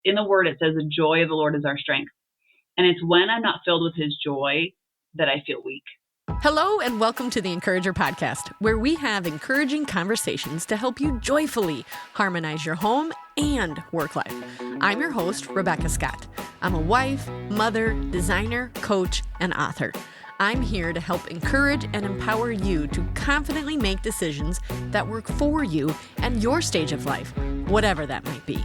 in the word, it says the joy of the Lord is our strength. And it's when I'm not filled with his joy that I feel weak. Hello and welcome to the Encourager Podcast, where we have encouraging conversations to help you joyfully harmonize your home and work life. I'm your host, Rebecca Scott. I'm a wife, mother, designer, coach, and author. I'm here to help encourage and empower you to confidently make decisions that work for you and your stage of life, whatever that might be.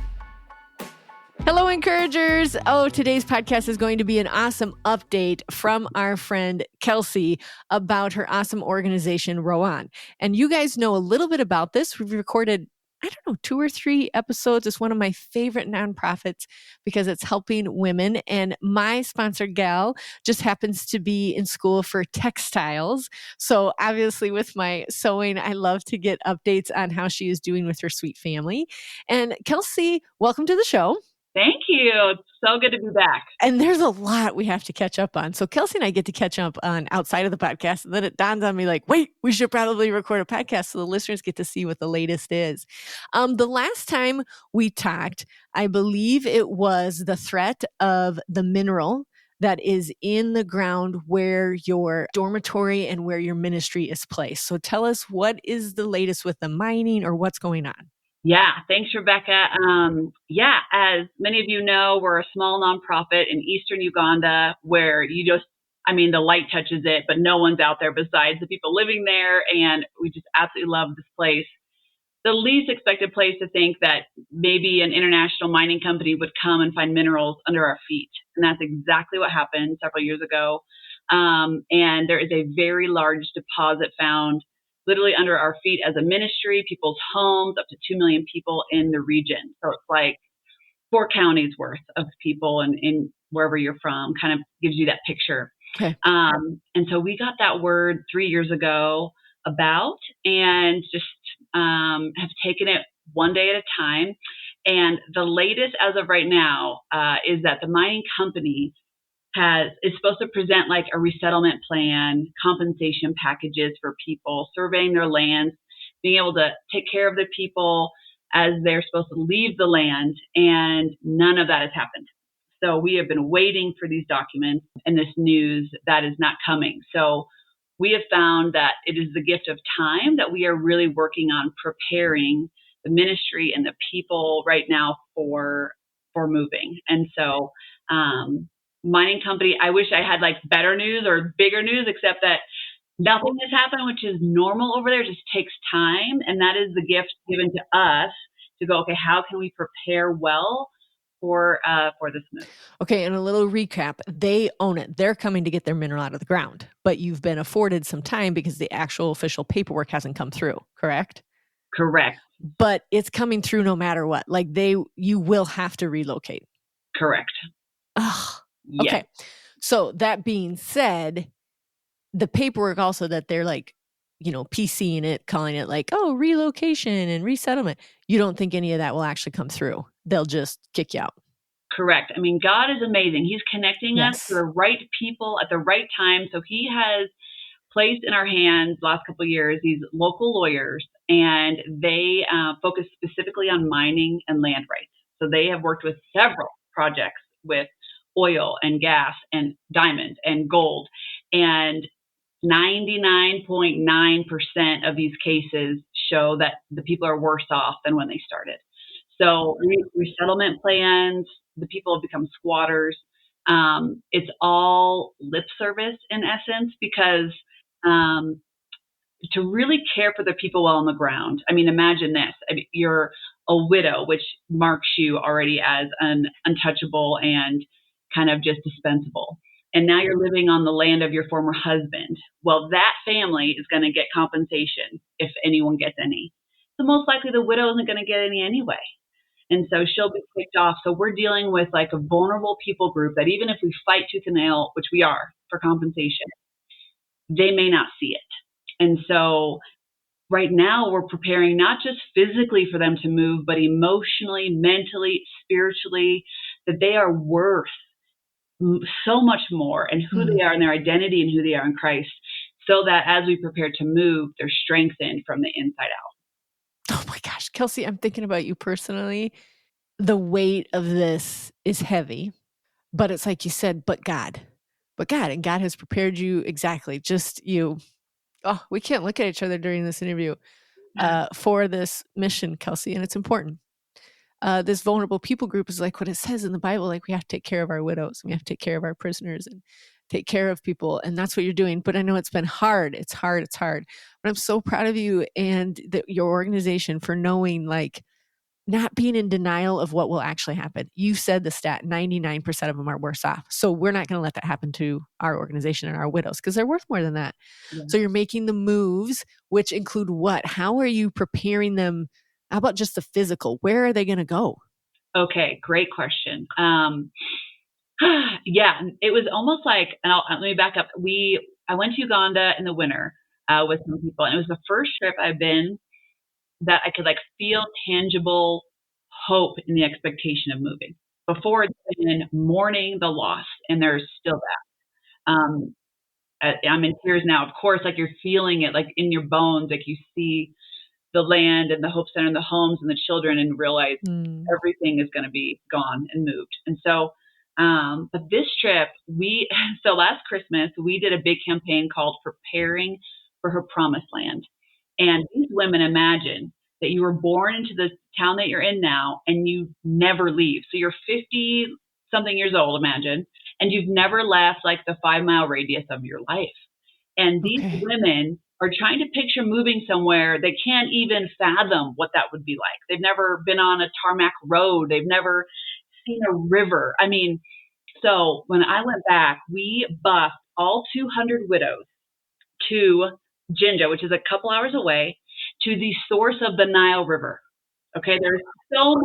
Hello, encouragers. Today's podcast is going to be an awesome update from our friend Kelsey about her awesome organization, ROWAN. And you guys know a little bit about this. We've recorded, 2 or 3 episodes. It's one of my favorite nonprofits because it's helping women. And my sponsor, Gal, just happens to be in school for textiles. So obviously with my sewing, I love to get updates on how she is doing with her sweet family. And Kelsey, welcome to the show. Thank you. It's so good to be back. And there's a lot we have to catch up on. So Kelsey and I get to catch up on outside of the podcast. And then it dawns on me like, wait, we should probably record a podcast so the listeners get to see what the latest is. The last time we talked, I believe it was the threat of the mineral that is in the ground where your dormitory and where your ministry is placed. So tell us, what is the latest with the mining or what's going on? Yeah, thanks, Rebecca. As many of you know, we're a small nonprofit in eastern Uganda where the light touches it, but no one's out there besides the people living there. And we just absolutely love this place. The least expected place to think that maybe an international mining company would come and find minerals under our feet. And that's exactly what happened several years ago. And there is a very large deposit found literally under our feet as a ministry, people's homes, up to 2 million people in the region. So it's like 4 counties worth of people in wherever you're from, kind of gives you that picture. Okay. And so we got that word 3 years ago and just have taken it one day at a time. And the latest as of right now is that the mining company is supposed to present like a resettlement plan, compensation packages for people, surveying their lands, being able to take care of the people as they're supposed to leave the land, and none of that has happened. So we have been waiting for these documents and this news that is not coming. So we have found that it is the gift of time that we are really working on preparing the ministry and the people right now for moving. And so, mining company, I wish I had like better news or bigger news, except that nothing has happened, which is normal over there. It just takes time. And that is the gift given to us to go, okay, how can we prepare well for this move? Okay. And a little recap, they own it. They're coming to get their mineral out of the ground, but you've been afforded some time because the actual official paperwork hasn't come through, correct? Correct. But it's coming through no matter what. Like you will have to relocate. Correct. Oh, yes. Okay. So that being said, the paperwork also that they're like, PCing it, calling it like, relocation and resettlement. You don't think any of that will actually come through. They'll just kick you out. Correct. I mean, God is amazing. He's connecting us to the right people at the right time. So he has placed in our hands the last couple of years these local lawyers, and they focus specifically on mining and land rights. So they have worked with several projects with oil and gas and diamond and gold, and 99.9% of these cases show that the people are worse off than when they started. So resettlement plans, the people have become squatters. It's all lip service in essence, because to really care for the people well on the ground. I mean, imagine this. You're a widow, which marks you already as an untouchable and kind of just dispensable. And now you're living on the land of your former husband. Well, that family is going to get compensation if anyone gets any. So most likely the widow isn't going to get any anyway. And so she'll be kicked off. So we're dealing with like a vulnerable people group that even if we fight tooth and nail, which we are for compensation, they may not see it. And so right now we're preparing not just physically for them to move, but emotionally, mentally, spiritually, that they are worth so much more, and who they are and their identity and who they are in Christ, so that as we prepare to move, they're strengthened from the inside out. Oh my gosh, Kelsey, I'm thinking about you personally. the weight of this is heavy, but it's like you said, but God, and God has prepared you exactly. Just you. Oh, we can't look at each other during this interview for this mission, Kelsey, and it's important. This vulnerable people group is like what it says in the Bible. Like we have to take care of our widows, and we have to take care of our prisoners, and take care of people, and that's what you're doing. But I know it's been hard. It's hard. But I'm so proud of you and your organization for knowing, like, not being in denial of what will actually happen. You said the stat, 99% of them are worse off. So we're not going to let that happen to our organization and our widows because they're worth more than that. Yeah. So you're making the moves, which include what? How are you preparing them? How about just the physical? Where are they going to go? Okay, great question. Yeah, it was almost like, and let me back up. I went to Uganda in the winter with some people, and it was the first trip I've been that I could like feel tangible hope in the expectation of moving. Before it's been mourning the loss, and there's still that. I'm in tears now, of course, like you're feeling it like in your bones, like you see the land and the Hope Center and the homes and the children and realize everything is going to be gone and moved. And so, but this trip, so last Christmas, we did a big campaign called Preparing for Her Promised Land. And these women imagine that you were born into the town that you're in now and you never leave. So you're 50 something years old, imagine, and you've never left like the 5-mile radius of your life. And these women are trying to picture moving somewhere they can't even fathom what that would be like. They've never been on a tarmac road. They've never seen a river. I mean, so when I went back, we bussed all 200 widows to Jinja, which is a couple hours away, to the source of the Nile River. Okay, there's so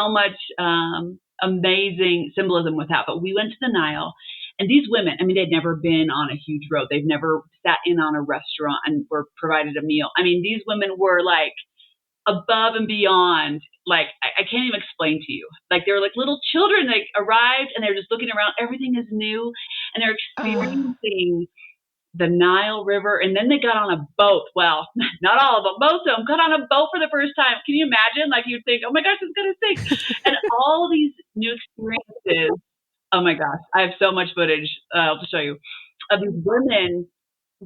much amazing symbolism with that. But we went to the Nile, and these women, I mean, they'd never been on a huge road. They've never sat in on a restaurant and were provided a meal. I mean, these women were like above and beyond. Like, I can't even explain to you. Like, they were like little children. They arrived, and they're just looking around. Everything is new, and they're experiencing the Nile River, and then they got on a boat. Well, not all of them, most of them got on a boat for the first time. Can you imagine? Like, you'd think, oh my gosh, it's going to sink. And all these new experiences. Oh my gosh, I have so much footage to show you of these women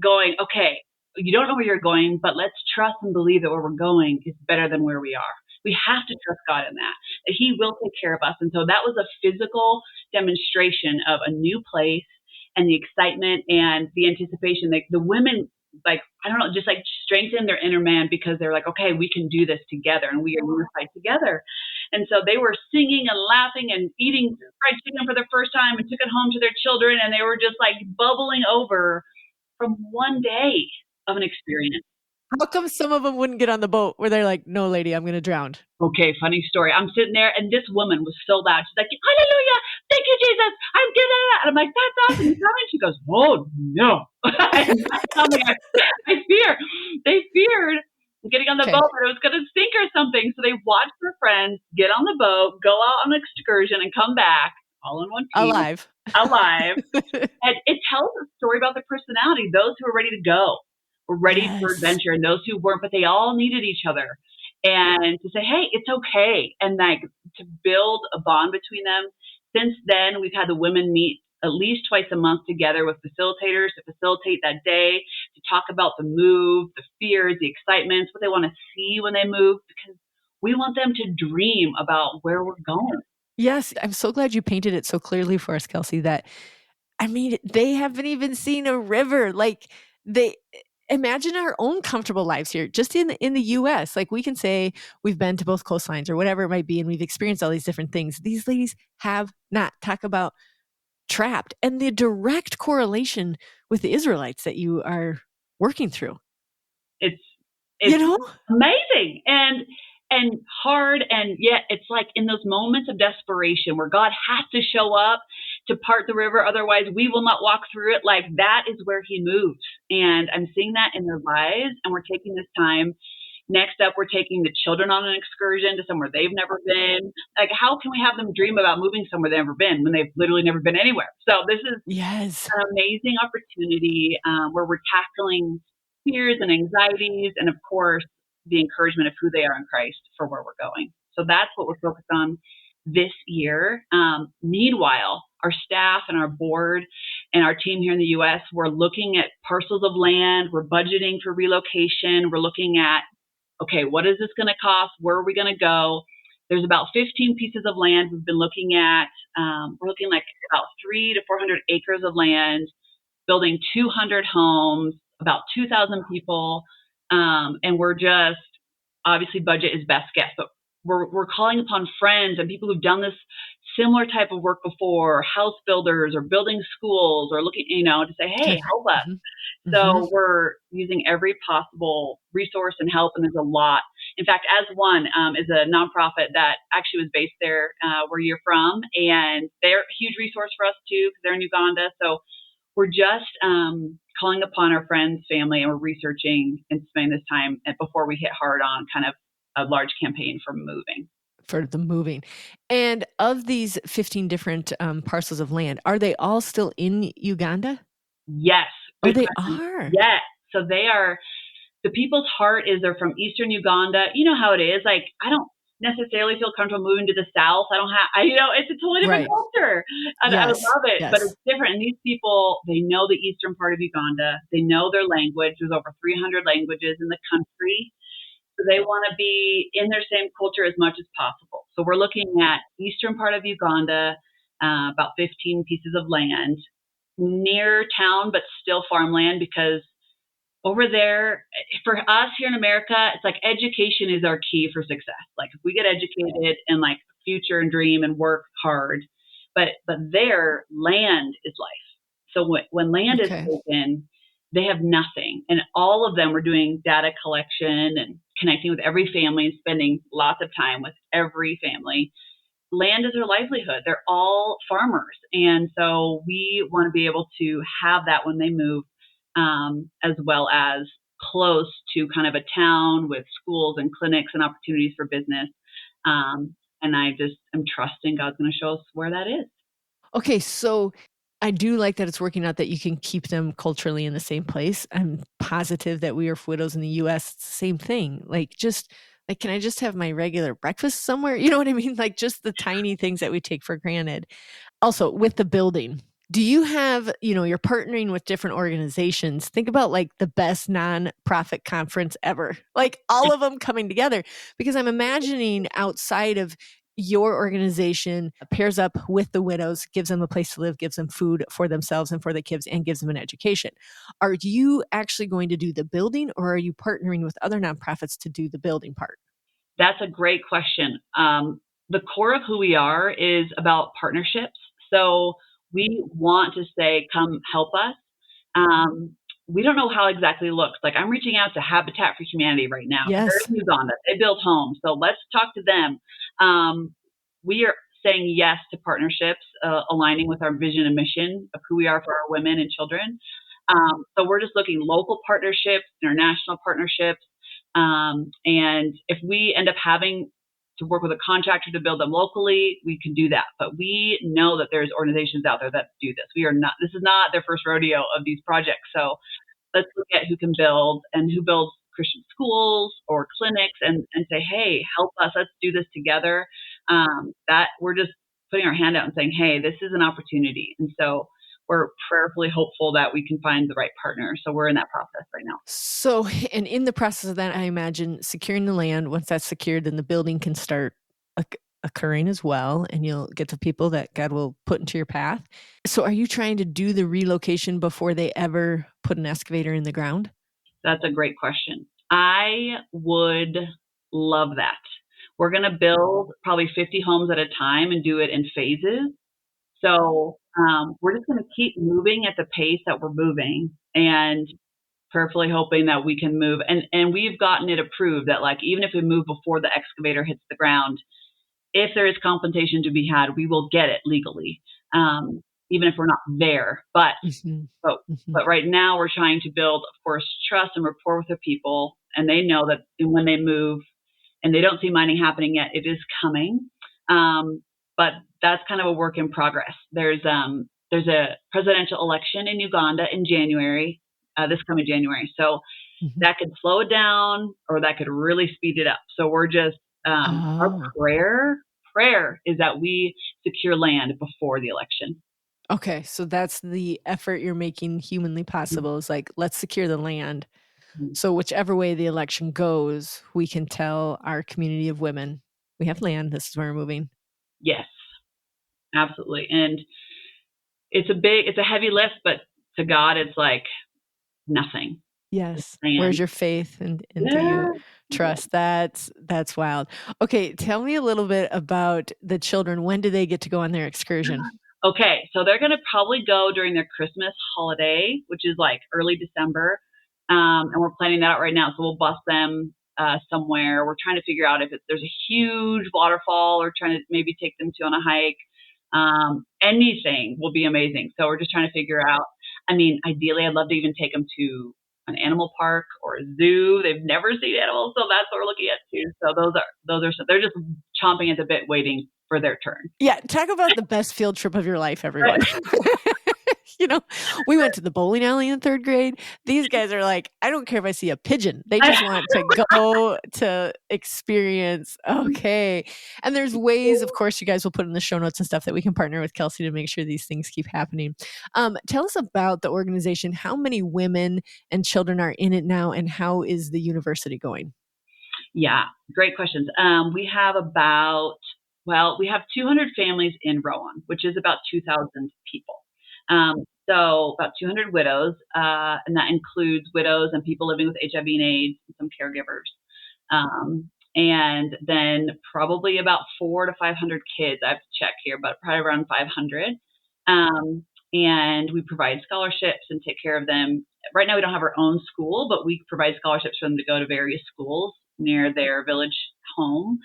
going, okay, you don't know where you're going, but let's trust and believe that where we're going is better than where we are. We have to trust God in that He will take care of us. And so that was a physical demonstration of a new place, and the excitement and the anticipation. The women, like, I don't know, just like strengthen their inner man because they're like, okay, we can do this together and we are unified together. And so they were singing and laughing and eating fried chicken for the first time and took it home to their children. And they were just like bubbling over from one day of an experience. How come some of them wouldn't get on the boat where they're like, no, lady, I'm going to drown? Okay, funny story. I'm sitting there, and this woman was so loud. She's like, hallelujah, thank you, Jesus. I'm getting it. And I'm like, that's awesome. And she goes, oh, no. I fear. They feared getting on the boat that it was going to sink or something. So they watched their friends get on the boat, go out on an excursion, and come back all in one piece. Alive. And it tells a story about the personality, those who are ready to go. Were ready for adventure, and those who weren't, but they all needed each other. And to say, hey, it's okay. And like to build a bond between them. Since then, we've had the women meet at least twice a month together with facilitators to facilitate that day, to talk about the move, the fears, the excitements, what they want to see when they move, because we want them to dream about where we're going. Yes. I'm so glad you painted it so clearly for us, Kelsey, that, I mean, they haven't even seen a river. Like, imagine our own comfortable lives here, just in the U.S. Like, we can say we've been to both coastlines or whatever it might be, and we've experienced all these different things. These ladies have not. Talk about trapped, and the direct correlation with the Israelites that you are working through. It's amazing and hard, and yet it's like in those moments of desperation where God has to show up to part the river, otherwise we will not walk through it. Like, that is where He moves, and I'm seeing that in their lives. And we're taking this time. Next up, we're taking the children on an excursion to somewhere they've never been. Like, how can we have them dream about moving somewhere they've never been when they've literally never been anywhere? So this is an amazing opportunity where we're tackling fears and anxieties, and of course the encouragement of who they are in Christ for where we're going. So that's what we're focused on this year. Meanwhile, our staff and our board and our team here in the U.S., we're looking at parcels of land. We're budgeting for relocation. We're looking at, okay, what is this going to cost? Where are we going to go? There's about 15 pieces of land we've been looking at. We're looking like about 300 to 400 acres of land, building 200 homes, about 2,000 people. And we're just, obviously budget is best guess, but we're calling upon friends and people who've done this similar type of work before, house builders or building schools or looking, to say, hey, help us. Mm-hmm. So we're using every possible resource and help, and there's a lot. In fact, As One is a nonprofit that actually was based there where you're from, and they're a huge resource for us too because they're in Uganda. So we're just calling upon our friends, family, and we're researching and spending this time before we hit hard on kind of a large campaign for moving. For the moving. And of these 15 different parcels of land, are they all still in Uganda? Yes. Oh, they are? Yes. So they are, the people's heart is they're from Eastern Uganda. You know how it is. Like, I don't necessarily feel comfortable moving to the South. It's a totally different culture. I would love it, but it's different. And these people, they know the eastern part of Uganda. They know their language. There's over 300 languages in the country. So they want to be in their same culture as much as possible. So we're looking at eastern part of Uganda, about 15 pieces of land near town, but still farmland, because over there, for us here in America, it's like education is our key for success. Like if we get educated and like future and dream and work hard, but their land is life. So when land is taken, they have nothing. And all of them were doing data collection and connecting with every family and spending lots of time with every family. Land is their livelihood. They're all farmers. And so we want to be able to have that when they move, as well as close to kind of a town with schools and clinics and opportunities for business. And I just am trusting God's going to show us where that is. Okay, so I do like that it's working out that you can keep them culturally in the same place. I'm positive that we are widows in the U.S. It's the same thing. Can I just have my regular breakfast somewhere? You know what I mean? Like just the tiny things that we take for granted. Also, with the building, do you have, you're partnering with different organizations. Think about like the best nonprofit conference ever, like all of them coming together, because I'm imagining outside of your organization pairs up with the widows, gives them a place to live, gives them food for themselves and for the kids, and gives them an education. Are you actually going to do the building, or are you partnering with other nonprofits to do the building part? That's a great question. The core of who we are is about partnerships. So we want to say, come help us. We don't know how exactly it looks. Like I'm reaching out to Habitat for Humanity right now. Yes. They're in Uganda. They build homes. So let's talk to them. We are saying yes to partnerships, aligning with our vision and mission of who we are for our women and children. So we're just looking local partnerships, international partnerships. And if we end up having to work with a contractor to build them locally, we can do that. But we know that there's organizations out there that do this. This is not their first rodeo of these projects. So let's look at who can build and who builds Christian schools or clinics and say, hey, help us, let's do this together. That we're just putting our hand out and saying, hey, this is an opportunity. And so we're prayerfully hopeful that we can find the right partner. So we're in that process right now. So, and in the process of that, I imagine securing the land, once that's secured, then the building can start occurring as well, and you'll get the people that God will put into your path. So are you trying to do the relocation before they ever put an excavator in the ground? That's a great question. I would love that. We're going to build probably 50 homes at a time and do it in phases. So we're just going to keep moving at the pace that we're moving and prayerfully hoping that we can move. And we've gotten it approved that like, even if we move before the excavator hits the ground, if there is compensation to be had, we will get it legally, even if we're not there. But right now we're trying to build, of course, trust and rapport with the people. And they know that when they move and they don't see mining happening yet, it is coming. But that's kind of a work in progress. There's a presidential election in Uganda in January, this coming January. So that could slow it down or that could really speed it up. So we're just Our Oh, prayer is that we secure land before the election. okay. So that's the effort you're making humanly possible is like, let's secure the land. Mhm. So whichever way the election goes, we can tell our community of women, we have land. This is where we're moving. Yes, absolutely. And it's a heavy lift, but to God, it's like nothing. Just Yes. Where's saying, your faith and do you yeah, yeah. trust? That's wild. Okay, tell me a little bit about the children. When do they get to go on their excursion? Okay, so they're going to probably go during their Christmas holiday, which is like early December. And we're planning that out right now. So we'll bus them somewhere. We're trying to figure out if there's a huge waterfall or trying to maybe take them to on a hike. Anything will be amazing. So we're just trying to figure out. I mean, ideally, I'd love to even take them to an animal park or a zoo. They've never seen animals, so that's what we're looking at too. So those are they're just chomping at the bit, waiting for their turn. Yeah, talk about the best field trip of your life, everyone. You know, we went to the bowling alley in 3rd grade. These guys are like, I don't care if I see a pigeon. They just want to go to experience. Okay. And there's ways, of course, you guys will put in the show notes and stuff that we can partner with Kelsey to make sure these things keep happening. Tell us about the organization. How many women and children are in it now, and how is the university going? Yeah, great questions. We have 200 families in ROWAN, which is about 2,000 people. So about 200 widows, and that includes widows and people living with HIV and AIDS, and some caregivers. And then probably about 400 to 500 kids. I have to check here, but probably around 500. And we provide scholarships and take care of them. Right now, we don't have our own school, but we provide scholarships for them to go to various schools near their village home,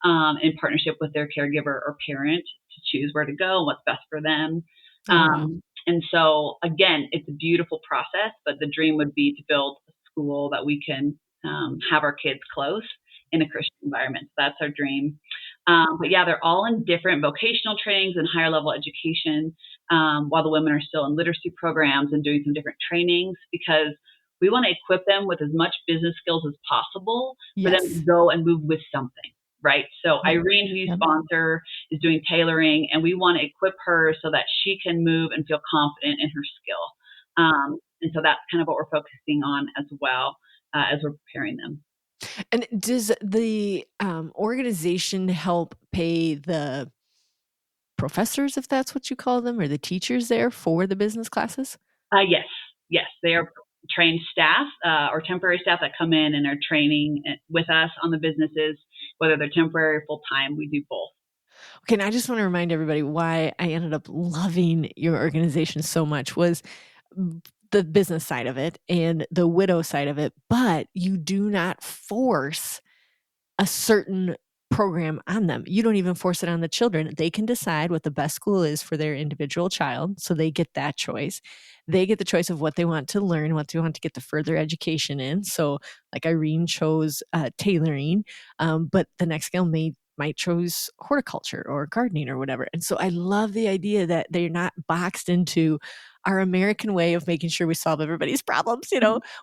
in partnership with their caregiver or parent to choose where to go and what's best for them. Oh, wow. And so, again, it's a beautiful process, but the dream would be to build a school that we can have our kids close in a Christian environment. So that's our dream. But yeah, they're all in different vocational trainings and higher level education, while the women are still in literacy programs and doing some different trainings, because we want to equip them with as much business skills as possible for them to Yes. go and move with something, right? So Yep. Irene, who you Yep. sponsor, is doing tailoring, and we want to equip her so that she can move and feel confident in her skill. And so that's kind of what we're focusing on as well, as we're preparing them. And does the organization help pay the professors, if that's what you call them, or the teachers there for the business classes? Yes, yes, they are trained staff, or temporary staff that come in and are training with us on the businesses, whether they're temporary or full time. We do both. Okay, and I just want to remind everybody why I ended up loving your organization so much was the business side of it and the widow side of it, but you do not force a certain program on them. You don't even force it on the children. They can decide what the best school is for their individual child. So they get that choice. They get the choice of what they want to learn, what they want to get the further education in. So, like Irene chose tailoring, but the next gal might chose horticulture or gardening or whatever. And so I love the idea that they're not boxed into our American way of making sure we solve everybody's problems,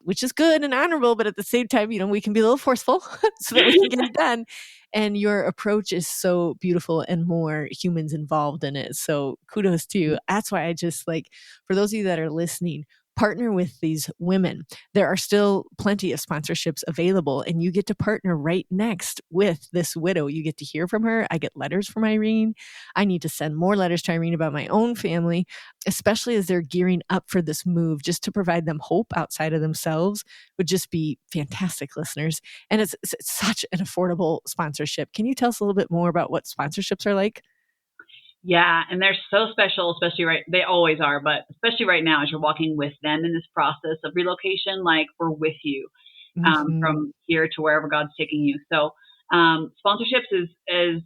which is good and honorable, but at the same time, we can be a little forceful so that we can get it done. And your approach is so beautiful and more humans involved in it. So kudos to you. That's why I just for those of you that are listening, partner with these women. There are still plenty of sponsorships available, and you get to partner right next with this widow. You get to hear from her. I get letters from Irene. I need to send more letters to Irene about my own family, especially as they're gearing up for this move. Just to provide them hope outside of themselves would just be fantastic, listeners. And it's such an affordable sponsorship. Can you tell us a little bit more about what sponsorships are like? Yeah, and they're so special, they always are, but especially right now as you're walking with them in this process of relocation, like we're with you, Mm-hmm. from here to wherever God's taking you. So sponsorships is as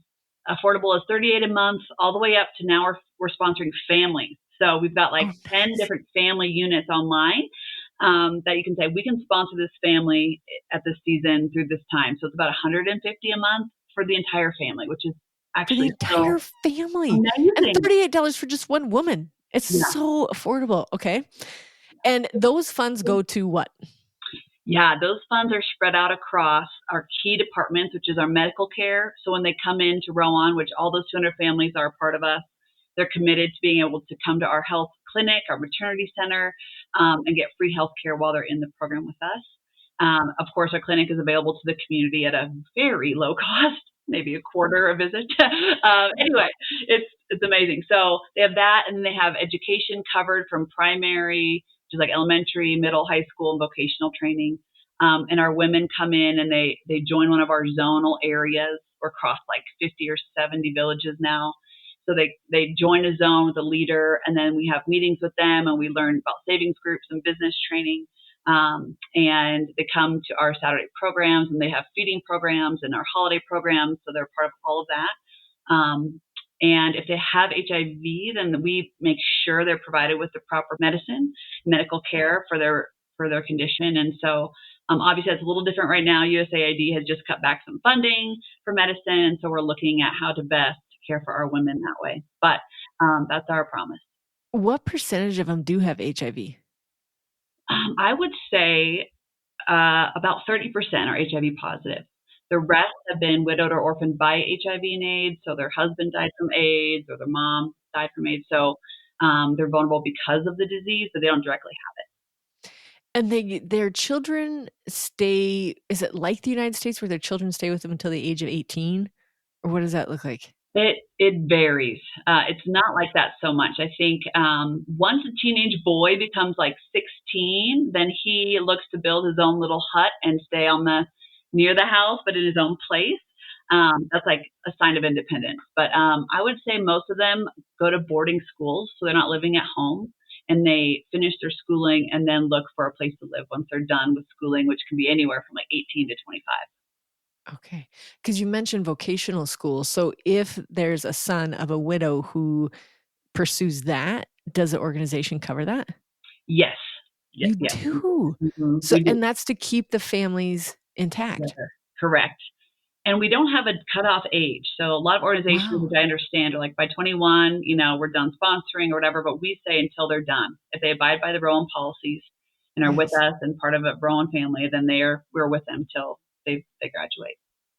affordable as 38 a month, all the way up to now we're sponsoring families. So we've got like Oh, 10 nice. different family units online, that you can say, we can sponsor this family at this season through this time. So it's about 150 a month for the entire family, which is For the actually entire so family, and amazing. $38 for just one woman. It's Yeah. so affordable. Okay. And those funds go to what? Yeah, those funds are spread out across our key departments, which is our medical care. So when they come into ROWAN, which all those 200 families are a part of us, they're committed to being able to come to our health clinic, our maternity center, and get free health care while they're in the program with us. Of course, our clinic is available to the community at a very low cost, maybe a quarter a visit. Anyway, it's amazing. So they have that, and then they have education covered from primary, which is like elementary, middle, high school, and vocational training. And our women come in and they join one of our zonal areas. We're across like 50 or 70 villages now. So they join a zone with a leader, and then we have meetings with them, and we learn about savings groups and business training. And they come to our Saturday programs, and they have feeding programs and our holiday programs. So they're part of all of that. And if they have HIV, then we make sure they're provided with the proper medicine, medical care for their condition. And so obviously that's a little different right now. USAID has just cut back some funding for medicine, and so we're looking at how to best care for our women that way. But that's our promise. What percentage of them do have HIV? I would say about 30% are HIV positive. The rest have been widowed or orphaned by HIV and AIDS. So their husband died from AIDS or their mom died from AIDS. So they're vulnerable because of the disease, but they don't directly have it. And their children stay, is it like the United States where their children stay with them until the age of 18? Or what does that look like? It varies. It's not like that so much. I think once a teenage boy becomes like 16, then he looks to build his own little hut and stay near the house, but in his own place. That's like a sign of independence. But I would say most of them go to boarding schools, so they're not living at home, and they finish their schooling and then look for a place to live once they're done with schooling, which can be anywhere from like 18 to 25. Okay. Because you mentioned vocational school. So if there's a son of a widow who pursues that, does the organization cover that? Yes. You Yes. do. Mm-hmm. So, and that's to keep the families intact. Yeah, correct. And we don't have a cutoff age. So a lot of organizations, Wow. which I understand, are like by 21, we're done sponsoring or whatever, but we say until they're done. If they abide by the ROWAN policies and are with us and part of a ROWAN family, then we're with them till they graduate.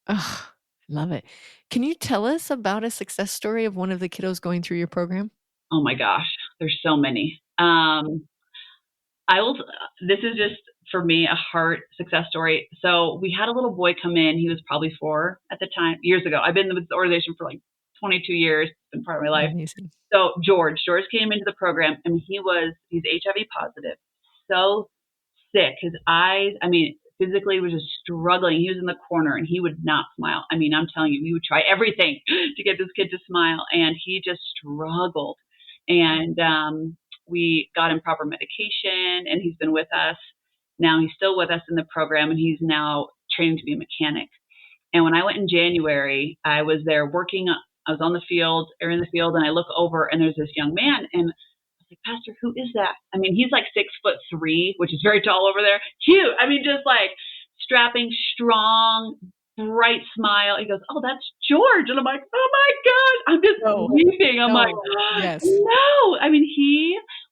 Oh, I love it. Can you tell us about a success story of one of the kiddos going through your program? Oh my gosh, there's so many. This is just for me a heart success story. So we had a little boy come in. He was probably 4 at the time, years ago. I've been with the organization for like 22 years. It's been part of my life. Amazing. So George came into the program, and he's HIV positive, so sick. His eyes, physically was just struggling. He was in the corner and he would not smile. I'm telling you, we would try everything to get this kid to smile, and he just struggled. And we got him proper medication, and he's been with us. Now he's still with us in the program, and he's now training to be a mechanic. And when I went in January, I was there working. I was on the field, or in the field, and I look over, and there's this young man, and I was like, Pastor, who is that? He's like 6'3", which is very tall over there. Cute. Just like strapping, strong, bright smile. He goes, oh, that's George. And I'm like, oh my God. I'm just weeping. I'm like, yes. No.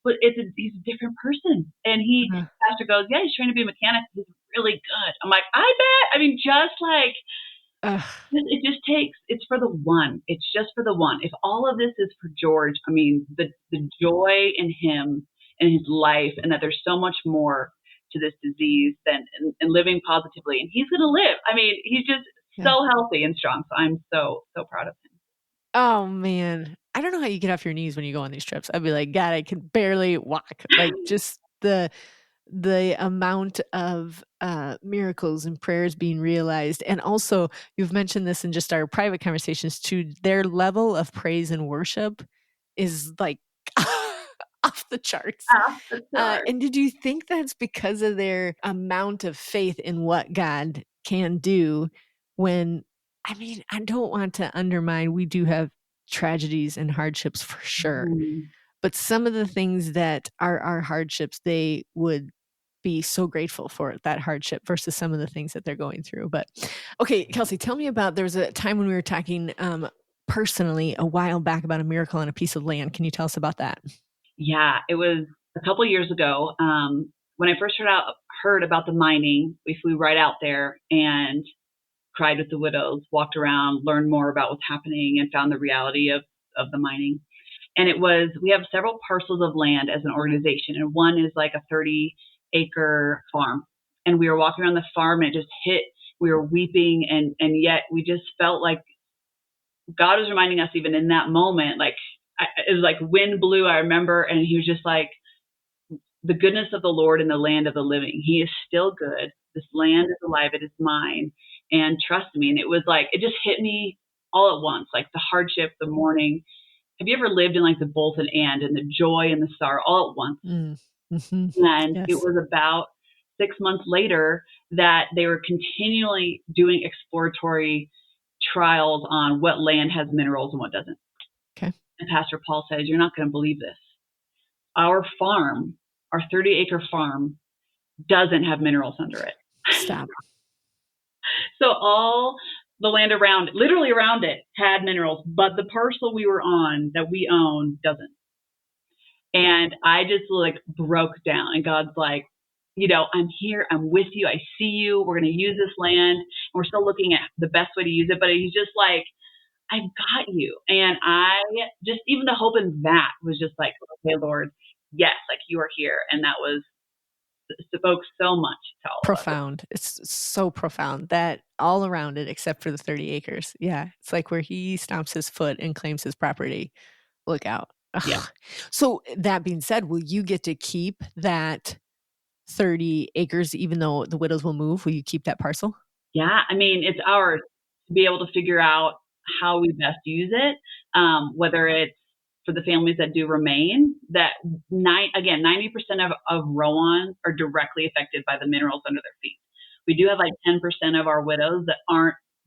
He's a different person. And Pastor goes, yeah, he's trying to be a mechanic. He's really good. I'm like, I bet. just like, it just takes, it's for the one. It's just for the one. If all of this is for George, the joy in him and his life, and that there's so much more to this disease than and living positively. And he's going to live. He's just so healthy and strong. So I'm so, so proud of him. Oh, man. I don't know how you get off your knees when you go on these trips. I'd be like, God, I can barely walk. Like just the amount of miracles and prayers being realized. And also, you've mentioned this in just our private conversations too, their level of praise and worship is like off the charts. And did you think that's because of their amount of faith in what God can do when, I don't want to undermine, we do have tragedies and hardships for sure. Mm-hmm. But some of the things that are our hardships, they would be so grateful for that hardship versus some of the things that they're going through. But okay, Kelsey, tell me about, there was a time when we were talking personally a while back about a miracle on a piece of land. Can you tell us about that? Yeah, it was a couple of years ago. When I first heard about the mining, we flew right out there and cried with the widows, walked around, learned more about what's happening, and found the reality of the mining. And we have several parcels of land as an organization, and one is like a 30-acre farm. And we were walking around the farm, and it just hit. We were weeping, and yet we just felt like God was reminding us, even in that moment, like it was like wind blew, I remember, and he was just like, the goodness of the Lord in the land of the living. He is still good. This land is alive. It is mine. And trust me. And it was like, it just hit me all at once, like the hardship, the mourning. Have you ever lived in like the both and the joy and the sorrow all at once? And Yes. it was about 6 months later that they were continually doing exploratory trials on what land has minerals and what doesn't. Okay. And Pastor Paul says, you're not going to believe this. Our farm, our 30-acre farm, doesn't have minerals under it. Stop. So all the land around, literally around it, had minerals, but the parcel we were on that we own doesn't. And I just like broke down, and God's like, I'm here, I'm with you, I see you, we're going to use this land, and we're still looking at the best way to use it, but he's just like, I've got you. And I just, even the hope in that was just like, okay, Lord, yes, like you are here. And that spoke so much to all profound. of us. It's so profound that all around it, except for the 30 acres. Yeah. It's like where he stomps his foot and claims his property. Look out. Yeah. So that being said, will you get to keep that 30 acres, even though the widows will move? Will you keep that parcel? Yeah. I mean, it's ours to be able to figure out how we best use it, whether it's for the families that do remain, that 90% of ROWAN are directly affected by the minerals under their feet. We do have like 10% of our widows that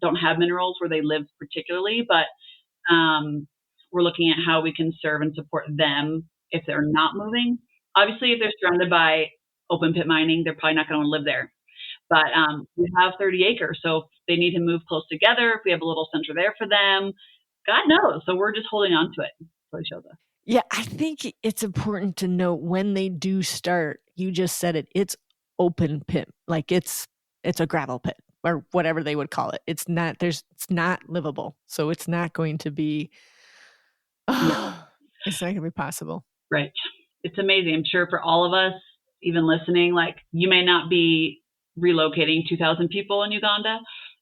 don't have minerals where they live particularly, but we're looking at how we can serve and support them if they're not moving. Obviously, if they're surrounded by open pit mining, they're probably not going to live there. But we have 30 acres, so if they need to move close together, if we have a little center there for them, God knows. So we're just holding on to it. So he shows us. Yeah, I think it's important to note when they do start, you just said it, it's open pit. Like it's a gravel pit or whatever they would call it. It's not livable. So it's not going to be, it's not going to be possible. Right. It's amazing. I'm sure for all of us, even listening, like you may not be relocating 2,000 people in Uganda,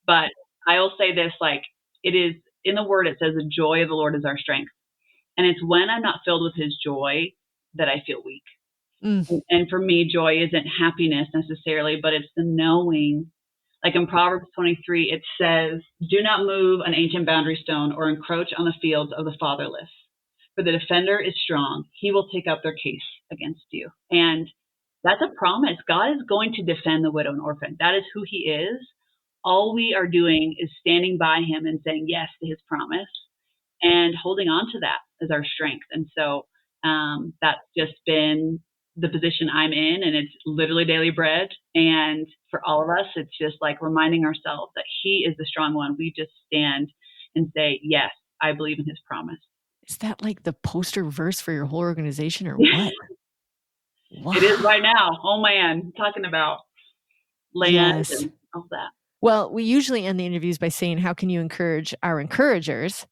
but I will say this, like it is in the word, it says the joy of the Lord is our strength. And it's when I'm not filled with his joy that I feel weak. And for me, joy isn't happiness necessarily, but it's the knowing. Like in Proverbs 23, it says, do not move an ancient boundary stone or encroach on the fields of the fatherless. For the defender is strong. He will take up their case against you. And that's a promise. God is going to defend the widow and orphan. That is who he is. All we are doing is standing by him and saying yes to his promise and holding on to that as our strength. And so that's just been the position I'm in, and it's literally daily bread. And for all of us, it's just like reminding ourselves that he is the strong one. We just stand and say, yes, I believe in his promise. Is that like the poster verse for your whole organization or what? Wow. It is right now. Oh man, talking about land and all that. Well, we usually end the interviews by saying, how can you encourage our encouragers?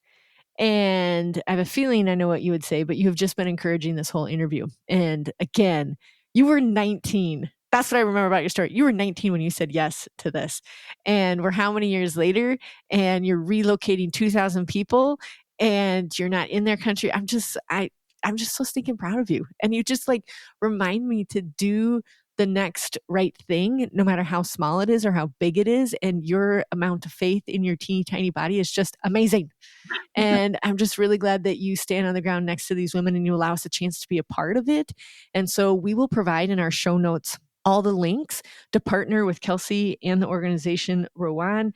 And I have a feeling I know what you would say, but you have just been encouraging this whole interview. And again, you were 19. That's what I remember about your story. You were 19 when you said yes to this. And we're how many years later? And you're relocating 2,000 people and you're not in their country. I'm just so stinking proud of you. And you just like remind me to do the next right thing, no matter how small it is or how big it is. And your amount of faith in your teeny tiny body is just amazing. And I'm just really glad that you stand on the ground next to these women and you allow us a chance to be a part of it. And so we will provide in our show notes all the links to partner with Kelsey and the organization ROWAN.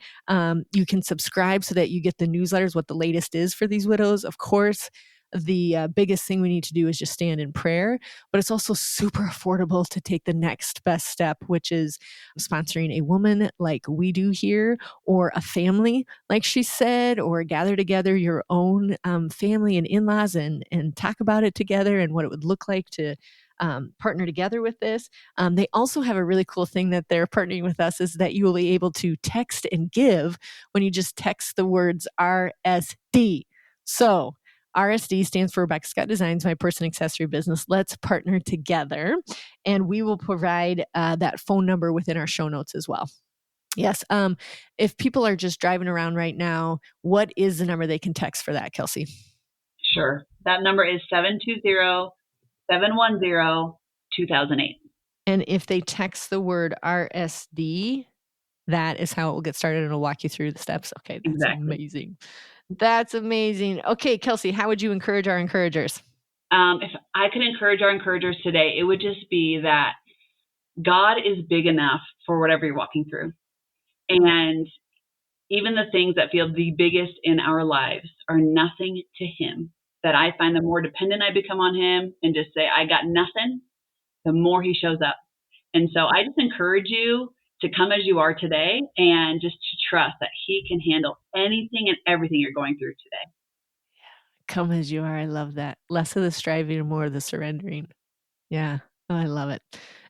You can subscribe so that you get the newsletters, what the latest is for these widows. Of course, the biggest thing we need to do is just stand in prayer, but it's also super affordable to take the next best step, which is sponsoring a woman like we do here, or a family, like she said, or gather together your own family and in-laws and talk about it together and what it would look like to partner together with this. They also have a really cool thing that they're partnering with us is that you will be able to text and give when you just text the words RSD. So RSD stands for Rebecca Scott Designs, my person accessory business. Let's partner together, and we will provide that phone number within our show notes as well. Yes. If people are just driving around right now, what is the number they can text for that, Kelsey? Sure. That number is 720-710-2008. And if they text the word RSD, that is how it will get started, and it'll walk you through the steps. Okay, that's amazing. That's amazing. Okay, Kelsey, how would you encourage our encouragers? If I could encourage our encouragers today, it would just be that God is big enough for whatever you're walking through. And even the things that feel the biggest in our lives are nothing to Him. That I find the more dependent I become on Him and just say, I got nothing, the more He shows up. And so I just encourage you to come as you are today and just to trust that He can handle anything and everything you're going through today. Come as you are. I love that. Less of the striving and more of the surrendering. Yeah. Oh, I love it.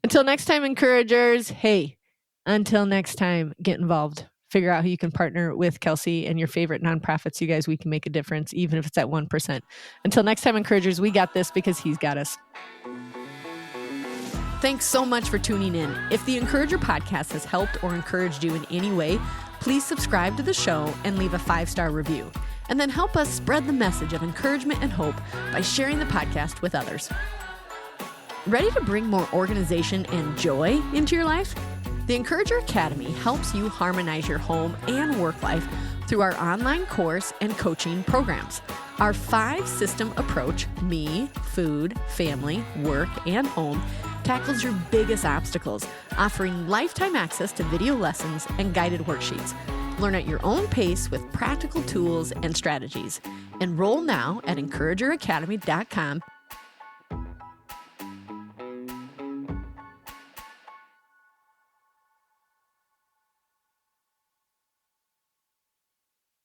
Until next time, encouragers. Hey, until next time, get involved. Figure out who you can partner with Kelsey and your favorite nonprofits. You guys, we can make a difference, even if it's at 1%. Until next time, encouragers, we got this because He's got us. Thanks so much for tuning in. If the Encourager podcast has helped or encouraged you in any way, please subscribe to the show and leave a 5-star review. And then help us spread the message of encouragement and hope by sharing the podcast with others. Ready to bring more organization and joy into your life? The Encourager Academy helps you harmonize your home and work life through our online course and coaching programs. Our 5-system approach, me, food, family, work, and home, tackles your biggest obstacles, offering lifetime access to video lessons and guided worksheets. Learn at your own pace with practical tools and strategies. Enroll now at encourageracademy.com